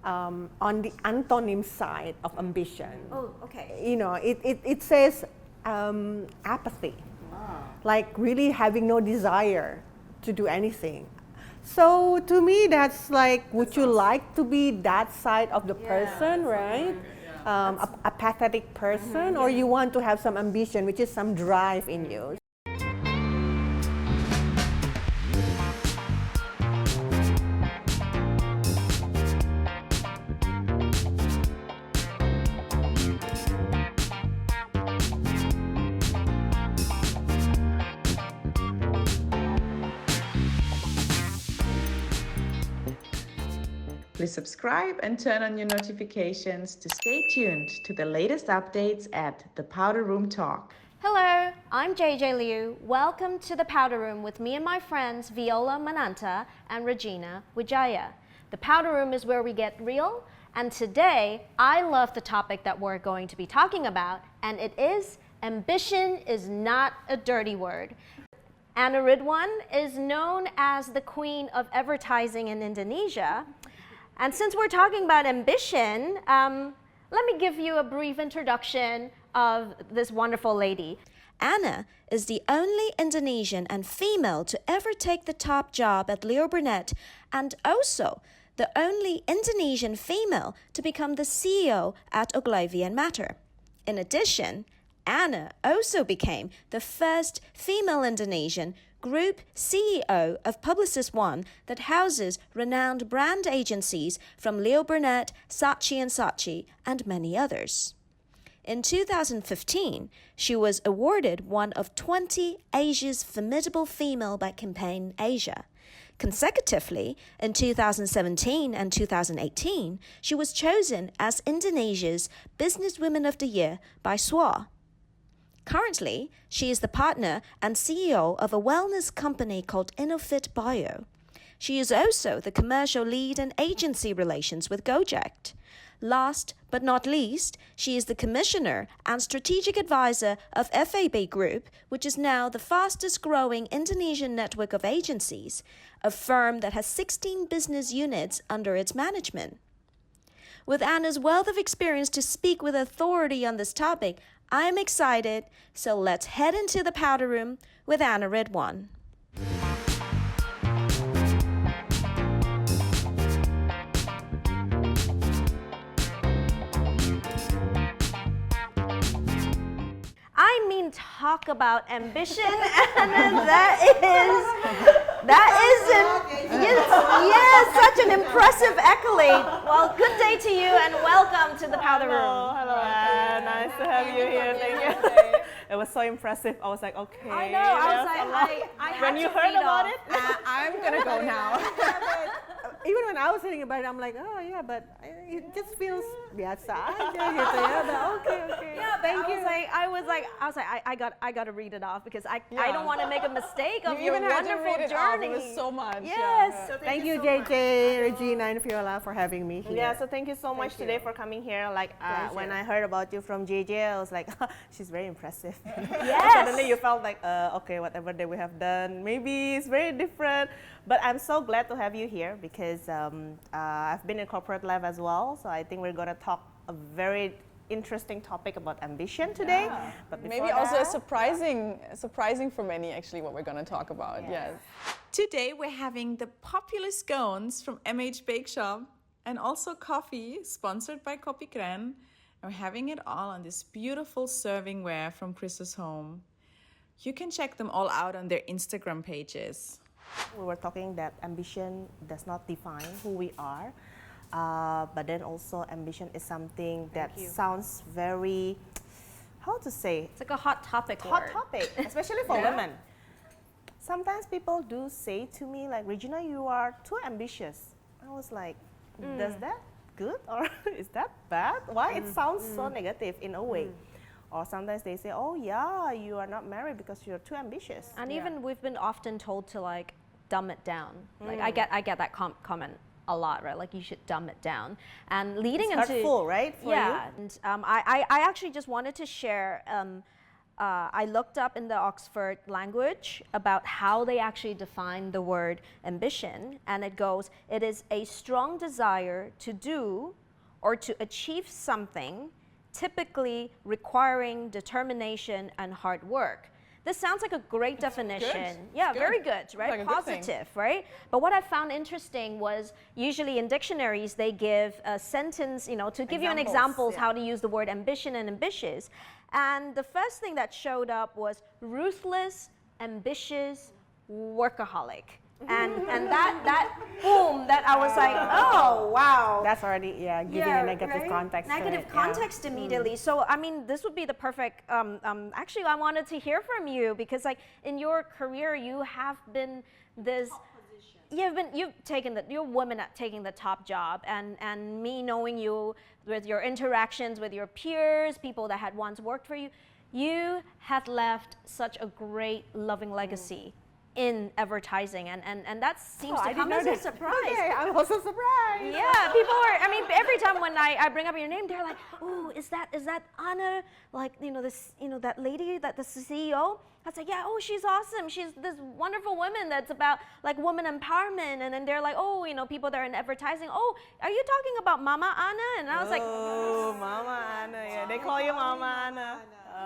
on the antonym side of ambition. Oh, okay. You know, it says apathy, like really having no desire to do anything. So to me, that's like, would you like to be that side of the person, right? A apathetic person, or you want to have some ambition, which is some drive in you. Please subscribe and turn on your notifications to stay tuned to the latest updates at the Powder Room Talk. Hello, I'm JJ Liu. Welcome to the Powder Room with me and my friends Viola, Mananta, and Regina, Widjaja. The Powder Room is where we get real, and today I love the topic that we're going to be talking about, and it is ambition is not a dirty word. Anne Ridwan is known as the queen of advertising in Indonesia. And since we're talking about ambition, let me give you a brief introduction of this wonderful lady. Anne is the only Indonesian and female to ever take the top job at Leo Burnett, and also the only Indonesian female to become the CEO at Ogilvy & Mather. In addition, Anne also became the first female Indonesian Group CEO of Publicis One that houses renowned brand agencies from Leo Burnett, Saatchi & Saatchi, and many others. In 2015, she was awarded one of 20 Asia's Formidable Female by Campaign Asia. Consecutively, in 2017 and 2018, she was chosen as Indonesia's Businesswoman of the Year by SWA. Currently, she is the partner and CEO of a wellness company called InnoFit Bio. She is also the commercial lead and agency relations with Gojek. Last but not least, she is the commissioner and strategic advisor of FAB Group, which is now the fastest growing Indonesian network of agencies, a firm that has 16 business units under its management. With Anna's wealth of experience to speak with authority on this topic, I'm excited, so let's head into the powder room with Anne Ridwan. I mean, talk about ambition, and that is such an impressive accolade. Well, good day to you, and welcome to the powder room. Hello, Anne. Nice to have you here. Thank you. It was so impressive. I was like, okay. I know. I was like, I had when you to heard feed about off. it, I'm gonna go now. even when I was thinking about it, I'm like, oh yeah, but it just feels biasa aja gitu ya. But okay. Yeah, thank you. I was like, I got to read it off because I don't want to make a mistake of your even had to wonderful read it off. journey. It was so much. Yes. Yeah. So Thank you, so JJ, Regina, and Viola for having me here. Yeah, so thank you so much today for coming here. Like when I heard about you from JJ, I was like, she's very impressive. Yes. Suddenly you felt like, okay, whatever that we have done, maybe it's very different. But I'm so glad to have you here because I've been in corporate life as well. So I think we're gonna talk a very interesting topic about ambition today. Yeah. But Maybe also surprising for many actually what we're going to talk about. Yes. Today we're having the popular scones from MH Bake Shop and also coffee sponsored by Kopi Keren. We're having it all on this beautiful servingware from Chris's home. You can check them all out on their Instagram pages. we were talking that ambition does not define who we are. But then also ambition is something that sounds very, how to say? It's like a hot topic Hot topic, especially for women. Sometimes people do say to me like, Regina, you are too ambitious. I was like, does that good or is that bad? Why it sounds so negative in a way? Or sometimes they say, oh yeah, you are not married because you're too ambitious. And even we've been often told to like dumb it down. Like I get that comment a lot, right? Like you should dumb it down. And leading It's into hurtful, right? For you? And I actually just wanted to share I looked up in the Oxford language about how they actually define the word ambition, and it goes, it is a strong desire to do or to achieve something, typically requiring determination and hard work. This sounds like a great definition. Yeah, very good, right? Like a good thing. Positive, right? But what I found interesting was usually in dictionaries they give a sentence, you know, to give you an examples how to use the word ambition and ambitious. And the first thing that showed up was ruthless, ambitious, workaholic. And that boom, that I was like, oh wow. That's already giving a negative right? context. Negative to it, context immediately. So I mean, this would be the perfect. Actually, I wanted to hear from you because, like, in your career, you have been this. You've taken you're women at taking the top job, and me knowing you with your interactions with your peers, people that had once worked for you, you had left such a great, loving legacy in advertising, and that seems to come as a surprise. Okay, I'm also surprised. Yeah, people are. I mean, every time when I bring up your name, they're like, "Oh, is that Anna? Like, you know, this, you know, that lady, that the CEO?" I was like, "Yeah, oh, she's awesome. She's this wonderful woman that's about like woman empowerment." And then they're like, "Oh, you know, people that are in advertising. Oh, are you talking about Mama Anna?" And I was like, Oh, Mama Anna. Yeah, they call you Mama Anna.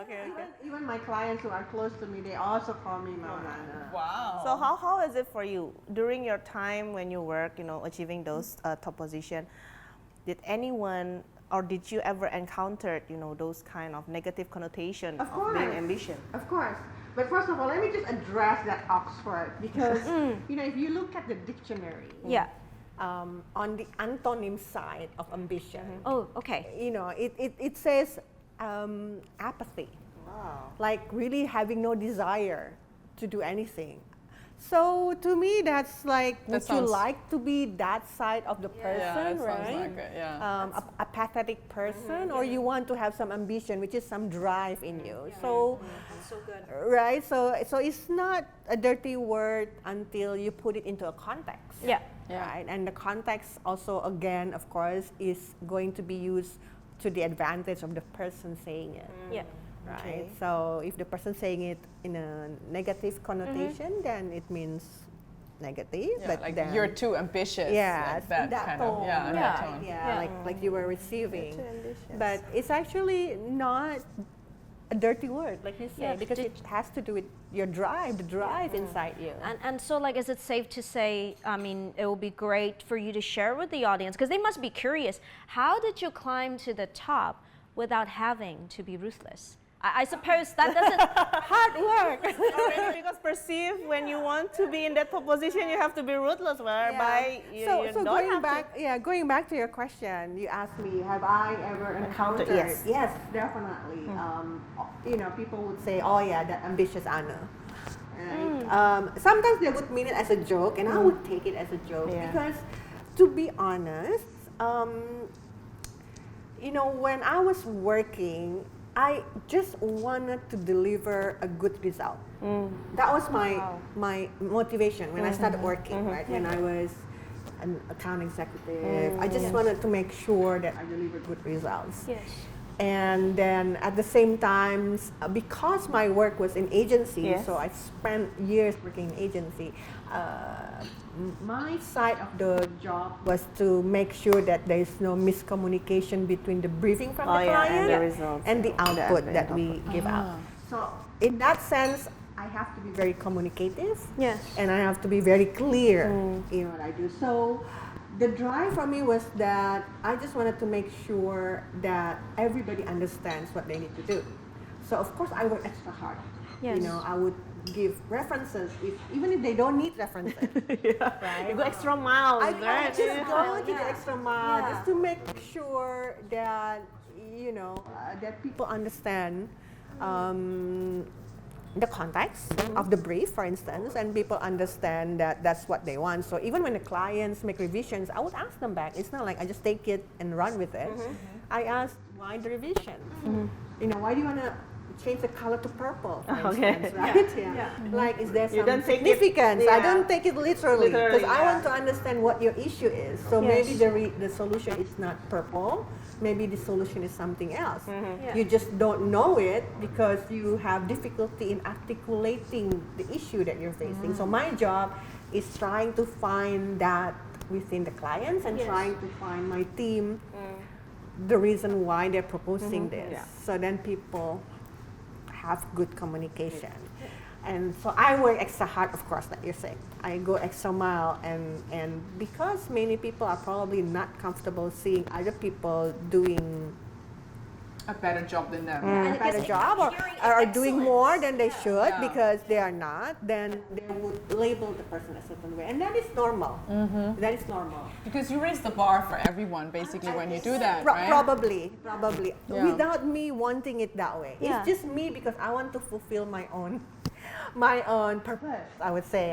Okay. Even my clients who are close to me, they also call me Mama Anna. Wow. So how is it for you during your time when you work, you know, achieving those top position? Did anyone or did you ever encounter, you know, those kind of negative connotation of being ambitious? Of course. But first of all, let me just address that Oxford because you know, if you look at the dictionary, "Yeah, on the antonym side of ambition, oh, okay, you know, it says apathy. Wow. Like really having no desire to do anything. So to me, that's like, would you like to be that side of the person, that right? sounds like it, yeah. A pathetic person, or you want to have some ambition, which is some drive in you. So, so good." right? So it's not a dirty word until you put it into a context. Yeah. Right? And the context also, again, of course, is going to be used to the advantage of the person saying it. Yeah. Right. Okay. So if the person saying it in a negative connotation, then it means negative. Yeah, but like then you're too ambitious. yeah, like that, that kind tone. of. Yeah, Yeah, that tone. yeah, like you were receiving. Too ambitious. But it's actually not a dirty word, like you say, Yeah, because it has to do with your drive, the drive inside you. And so, like, is it safe to say, I mean, it would be great for you to share with the audience, because they must be curious, how did you climb to the top without having to be ruthless? I suppose that doesn't... Hard work. Already, because perceive when you want to be in that top position, you have to be ruthless, whereby you So don't going have back, going back to your question, you asked me, have I ever encountered? Yes. Yes, definitely. You know, people would say, "Oh yeah, that ambitious Anna." Right? Sometimes they would mean it as a joke, and I would take it as a joke because, to be honest, you know, when I was working, I just wanted to deliver a good result. That was my motivation when I started working, right? When I was an account executive, I just wanted to make sure that I delivered good results. Yes. And then at the same time, because my work was in agency, so I spent years working in agency, my side of the job was to make sure that there is no miscommunication between the briefing from the client and the output that we give out. So in that sense, I have to be very communicative, and I have to be very clear in what I do. So the drive for me was that I just wanted to make sure that everybody understands what they need to do. So of course I work extra hard. Yes. You know, I would give references even if they don't need references. Right? You go extra miles, I right? just go to the extra mile just to make sure that you know that people understand the context of the brief, for instance, and people understand that that's what they want. So even when the clients make revisions, I would ask them back. It's not like I just take it and run with it. I ask, why the revision? You know, why do you want to change the color to purple, for Okay. instance, right? Yeah. Like, is there You some don't take it- significance? I yeah. don't take it literally because I yeah. want to understand what your issue is. So maybe the solution is not purple. Maybe the solution is something else. Yeah. You just don't know it because you have difficulty in articulating the issue that you're facing. So my job is trying to find that within the clients and trying to find my team the reason why they're proposing this. Yeah. So then people have good communication. And so I work extra hard, of course, like you're saying. I go extra mile, and because many people are probably not comfortable seeing other people doing A better job than them. a better job or are doing more than they should because they are not, then they would label the person a certain way. And that is normal. That is normal. Because you raise the bar for everyone basically when you do that, right? Probably. Yeah. Without me wanting it that way. Yeah. It's just me because I want to fulfill my own purpose, I would say.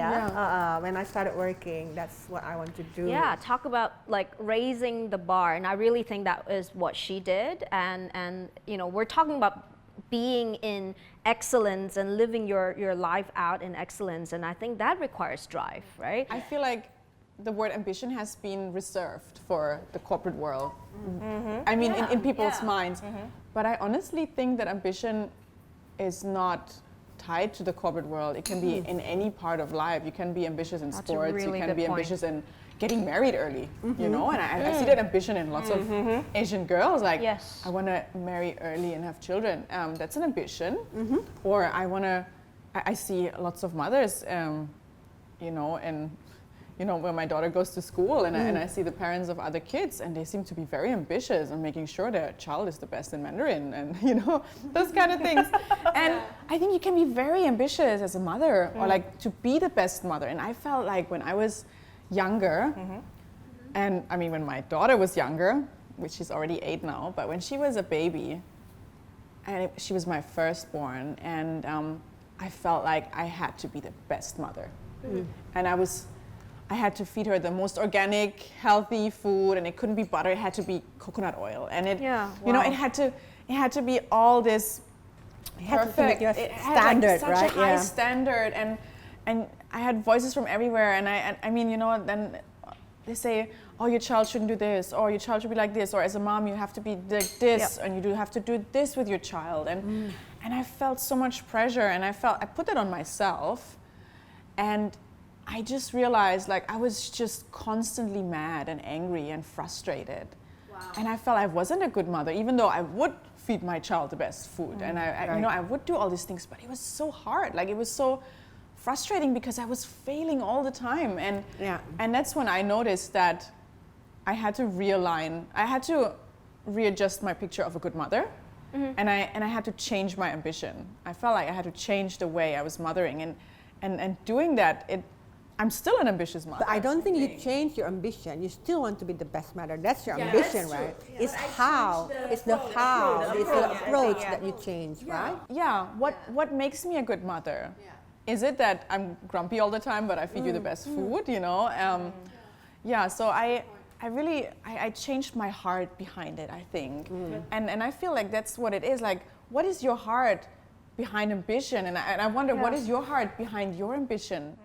When I started working, that's what I want to do. Yeah, talk about like raising the bar, and I really think that is what she did. And you know, we're talking about being in excellence and living your life out in excellence, and I think that requires drive, right? I feel like the word ambition has been reserved for the corporate world. I mean, in people's minds. But I honestly think that ambition is not tied to the corporate world. It can be in any part of life. You can be ambitious in That's a sports. really You can good be point. ambitious in getting married early. You know, and I see that ambition in lots of Asian girls. Like, Yes. I want to marry early and have children. That's an ambition. Or I want to. I see lots of mothers. You know, and you know, when my daughter goes to school and I see the parents of other kids, and they seem to be very ambitious and making sure their child is the best in Mandarin, and you know, those kind of things. And I think you can be very ambitious as a mother, or like to be the best mother. And I felt like when I was younger, and I mean when my daughter was younger, which she's already 8 now, but when she was a baby, and she was my firstborn, and I felt like I had to be the best mother. And I had to feed her the most organic, healthy food, and it couldn't be butter. It had to be coconut oil, and it, you know, it had to be all this perfect. It It had had standard, like such right? a high Yeah. standard, and I had voices from everywhere, and I mean, you know, then they say, oh, your child shouldn't do this, or your child should be like this, or as a mom, you have to be like this, and you do have to do this with your child, and I felt so much pressure, and I put that on myself, and I just realized like I was just constantly mad and angry and frustrated. And I felt I wasn't a good mother, even though I would feed my child the best food. And I you know, I would do all these things, but it was so hard. Like it was so frustrating because I was failing all the time. And that's when I noticed that I had to realign. I had to readjust my picture of a good mother. And I had to change my ambition. I felt like I had to change the way I was mothering. And doing that, I'm still an ambitious mother. But I don't think you change your ambition. You still want to be the best mother. That's your ambition, right? Yeah. It's how. It's the approach that you change, right? Yeah. What makes me a good mother? Is it that I'm grumpy all the time, but I feed you the best food? You know. Yeah. So I changed my heart behind it. I think, and I feel like that's what it is. Like, what is your heart behind ambition? And I wonder what is your heart behind your ambition?